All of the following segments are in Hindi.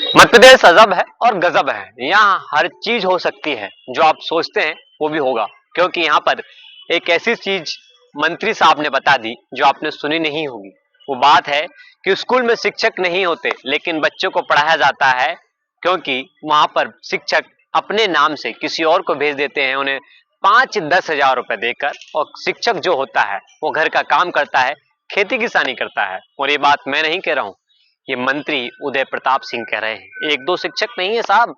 मध्य प्रदेश अजब है और गजब है। यहाँ हर चीज हो सकती है, जो आप सोचते हैं वो भी होगा। क्योंकि यहाँ पर एक ऐसी चीज मंत्री साहब ने बता दी जो आपने सुनी नहीं होगी। वो बात है कि स्कूल में शिक्षक नहीं होते, लेकिन बच्चों को पढ़ाया जाता है। क्योंकि वहां पर शिक्षक अपने नाम से किसी और को भेज देते हैं, उन्हें 5-10 हजार रुपए देकर। और शिक्षक जो होता है वो घर का काम करता है, खेती किसानी करता है। और ये बात मैं नहीं कह रहा हूँ, ये मंत्री उदय प्रताप सिंह कह रहे हैं। एक दो शिक्षक नहीं है साहब,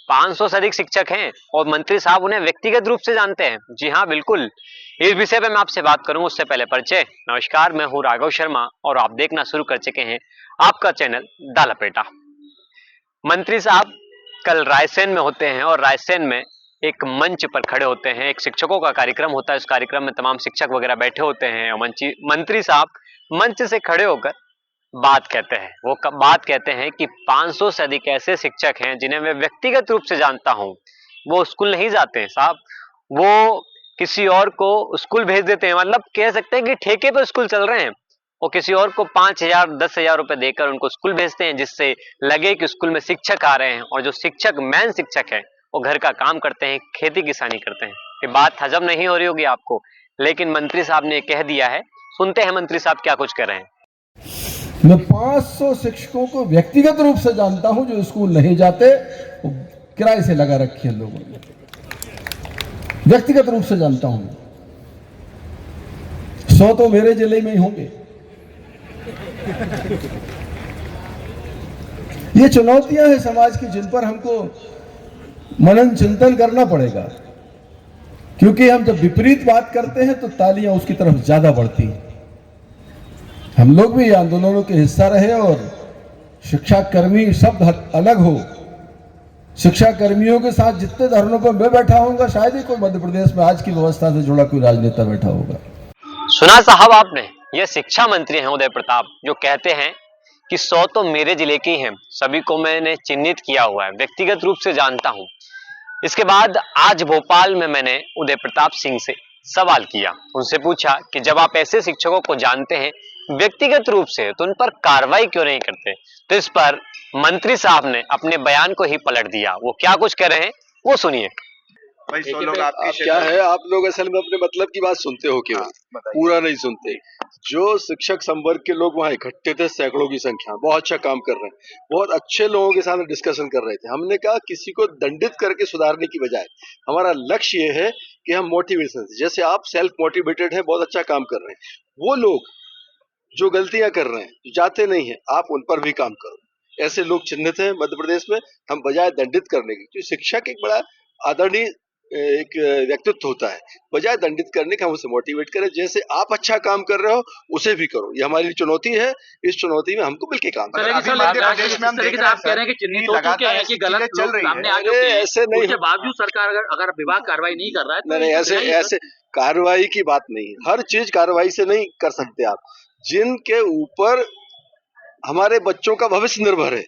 500 से अधिक शिक्षक हैं और मंत्री साहब उन्हें व्यक्तिगत रूप से जानते हैं। जी हाँ, बिल्कुल। इस विषय पे मैं आपसे बात करूंगा, उससे पहले परिचय। नमस्कार, मैं हूं राघव शर्मा और आप देखना शुरू कर चुके हैं आपका चैनल द लपेटा। मंत्री साहब कल रायसेन में होते हैं और रायसेन में एक मंच पर खड़े होते हैं। एक शिक्षकों का कार्यक्रम होता है, उस कार्यक्रम में तमाम शिक्षक वगैरह बैठे होते हैं और मंत्री साहब मंच से खड़े होकर बात कहते हैं। वो बात कहते हैं कि 500 से अधिक ऐसे शिक्षक हैं जिन्हें मैं व्यक्तिगत रूप से जानता हूं। वो स्कूल नहीं जाते हैं साहब, वो किसी और को स्कूल भेज देते हैं। मतलब कह सकते हैं कि ठेके पर स्कूल चल रहे हैं। वो किसी और को 5,000-10,000 रुपए देकर उनको स्कूल भेजते हैं, जिससे लगे कि स्कूल में शिक्षक आ रहे हैं। और जो शिक्षक मेन शिक्षक है वो घर का काम करते हैं, खेती किसानी करते हैं। ये बात हजम नहीं हो रही होगी आपको, लेकिन मंत्री साहब ने कह दिया है। सुनते हैं मंत्री साहब क्या कुछ कर रहे हैं। मैं 500 शिक्षकों को व्यक्तिगत रूप से जानता हूं जो स्कूल नहीं जाते, किराए से लगा रखी है लोगों ने। व्यक्तिगत रूप से जानता हूं। 100 तो मेरे जिले में ही होंगे। ये चुनौतियां हैं समाज की, जिन पर हमको मनन चिंतन करना पड़ेगा। क्योंकि हम जब विपरीत बात करते हैं तो तालियां उसकी तरफ ज्यादा बढ़ती हैं। हम लोग भी आंदोलनों के हिस्सा रहे और शिक्षा कर्मी शब्द अलग हो। शिक्षा कर्मियों के साथ जितने धरनों पर मैं बैठा होऊंगा, शायद ही कोई मध्य प्रदेश में आज की व्यवस्था से जुड़ा कोई राजनेता बैठा होगा। सुना साहब आपने, ये शिक्षा मंत्री हैं उदय प्रताप, जो कहते हैं कि 100 तो मेरे जिले के ही हैं, सभी को मैंने चिन्हित किया हुआ है, व्यक्तिगत रूप से जानता हूं। इसके बाद आज भोपाल में मैंने उदय प्रताप सिंह से सवाल किया, उनसे पूछा कि जब आप ऐसे शिक्षकों को जानते हैं व्यक्तिगत रूप से, तो उन पर कार्रवाई क्यों नहीं करते। तो इस पर मंत्री साहब ने अपने बयान को ही पलट दिया। वो क्या कुछ कह रहे हैं वो सुनिए। भाई 100 लोग आपके क्या है, आप लोग असल में अपने मतलब की बात सुनते हो, केवल पूरा नहीं सुनते। जो शिक्षक संवर्ग के लोग वहाँ इकट्ठे थे, सैकड़ों की संख्या, बहुत अच्छा काम कर रहे हैं, बहुत अच्छे लोगों के साथ डिस्कशन कर रहे थे। हमने कहा किसी को दंडित करके सुधारने की बजाय हमारा लक्ष्य ये है कि हम मोटिवेशन, जैसे आप सेल्फ मोटिवेटेड है, बहुत अच्छा काम कर रहे हैं, वो लोग जो गलतियां कर रहे हैं, जो जाते नहीं है, आप उन पर भी काम करो। ऐसे लोग चिन्हित हैं मध्य प्रदेश में। हम बजाय दंडित करने की, जो शिक्षक एक बड़ा आदरणीय एक व्यक्तित्व होता है, बजाय दंडित करने का हम उसे मोटिवेट करें। जैसे आप अच्छा काम कर रहे हो उसे भी करो। ये हमारी चुनौती है, इस चुनौती में हमको मिलकर काम करना है। आप कह रहे हैं कि चिन्हित हो चुके हैं कि गलत लोग सामने आ चुके हैं, ऐसे नहीं, उसके बावजूद सरकार अगर विभाग कार्रवाई नहीं कर रहा है नहीं, ऐसे कार्रवाई की बात नहीं है। हर चीज कार्रवाई से नहीं कर सकते आप। जिनके ऊपर हमारे बच्चों का भविष्य निर्भर है,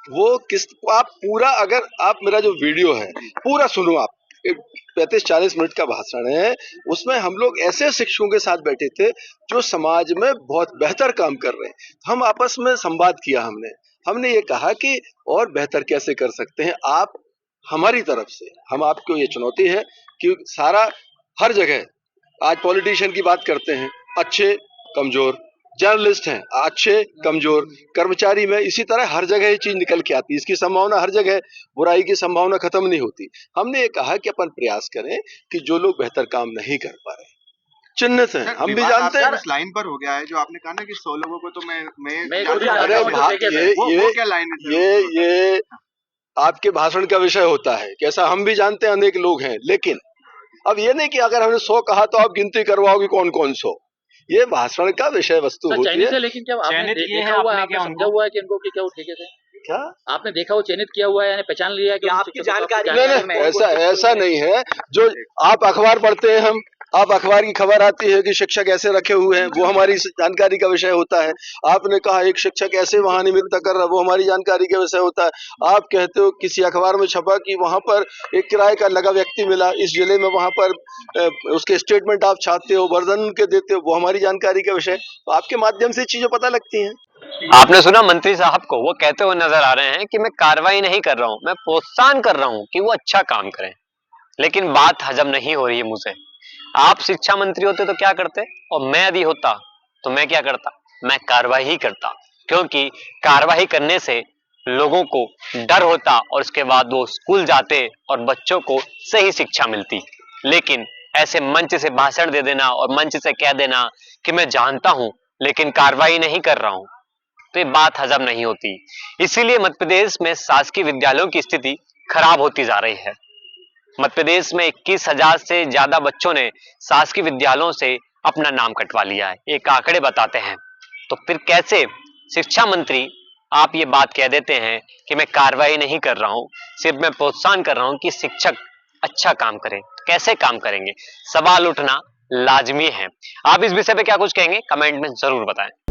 वो किस, आप पूरा, अगर आप मेरा जो वीडियो है पूरा सुनो, आप 35-40 मिनट का भाषण है, उसमें हम लोग ऐसे शिक्षकों के साथ बैठे थे जो समाज में बहुत बेहतर काम कर रहे हैं। हम आपस में संवाद किया, हमने ये कहा कि और बेहतर कैसे कर सकते हैं आप। हमारी तरफ से हम आपको ये चुनौती है कि सारा हर जगह आज पॉलिटिशियन की बात करते हैं, अच्छे कमजोर, जर्नलिस्ट हैं अच्छे कमजोर, कर्मचारी में इसी तरह हर जगह ये चीज निकल के आती है। इसकी संभावना हर जगह, बुराई की संभावना खत्म नहीं होती। हमने ये कहा कि अपन प्रयास करें कि जो लोग बेहतर काम नहीं कर पा रहे, चिन्हित हैं, हम भी जानते हैं। उस लाइन पर हो गया है जो आपने कहा ना कि 100 लोगों को तो मैं अरे वो क्या लाइन है? ये आपके भाषण का विषय होता है, कैसा हम भी जानते हैं, अनेक लोग हैं। लेकिन अब ये नहीं कि अगर हमने 100 कहा तो आप गिनती करवाओगे कौन कौन 100। ये भाषण का विषय वस्तु होती है। लेकिन जब आपने देखा हुआ है, आपने समझा हुआ है कि इनको क्या वो ठेके थे, क्या आपने देखा वो चयनित किया हुआ है, यानी पहचान लिया है कि आपकी जानकारी नहीं, ऐसा नहीं है। जो आप अखबार पढ़ते हैं, आप अखबार की खबर आती है कि शिक्षक ऐसे रखे हुए हैं, वो हमारी जानकारी का विषय होता है। आपने कहा एक शिक्षक ऐसे वहां निमित्त कर रहा है, वो हमारी जानकारी का विषय होता है। आप कहते हो किसी अखबार में छपा कि वहां पर एक किराए का लगा व्यक्ति मिला इस जिले में, वहां पर उसके स्टेटमेंट आप छापते हो, वर्णन के देते हो, वो हमारी जानकारी का विषय। तो आपके माध्यम से चीजें पता लगती हैं। आपने सुना मंत्री साहब को, वो कहते हुए नजर आ रहे हैं कि मैं कार्रवाई नहीं कर रहा हूं, मैं प्रोत्साहन कर रहा हूं कि वो अच्छा काम करें। लेकिन बात हजम नहीं हो रही है मुझे। आप शिक्षा मंत्री होते तो क्या करते, और मैं यदि होता तो मैं क्या करता, मैं कार्रवाई ही करता। क्योंकि कार्रवाई करने से लोगों को डर होता और उसके बाद वो स्कूल जाते और बच्चों को सही शिक्षा मिलती। लेकिन ऐसे मंच से भाषण दे देना और मंच से कह देना कि मैं जानता हूं लेकिन कार्रवाई नहीं कर रहा हूं, तो ये बात हजम नहीं होती। इसीलिए मध्य प्रदेश में शासकीय विद्यालयों की स्थिति खराब होती जा रही है। मध्य प्रदेश में 21,000 से ज्यादा बच्चों ने शासकीय विद्यालयों से अपना नाम कटवा लिया है, एक आंकड़े बताते हैं। तो फिर कैसे शिक्षा मंत्री आप ये बात कह देते हैं कि मैं कार्रवाई नहीं कर रहा हूं, सिर्फ मैं प्रोत्साहन कर रहा हूं कि शिक्षक अच्छा काम करें। कैसे काम करेंगे, सवाल उठना लाजमी है। आप इस विषय पे क्या कुछ कहेंगे, कमेंट में जरूर बताएं।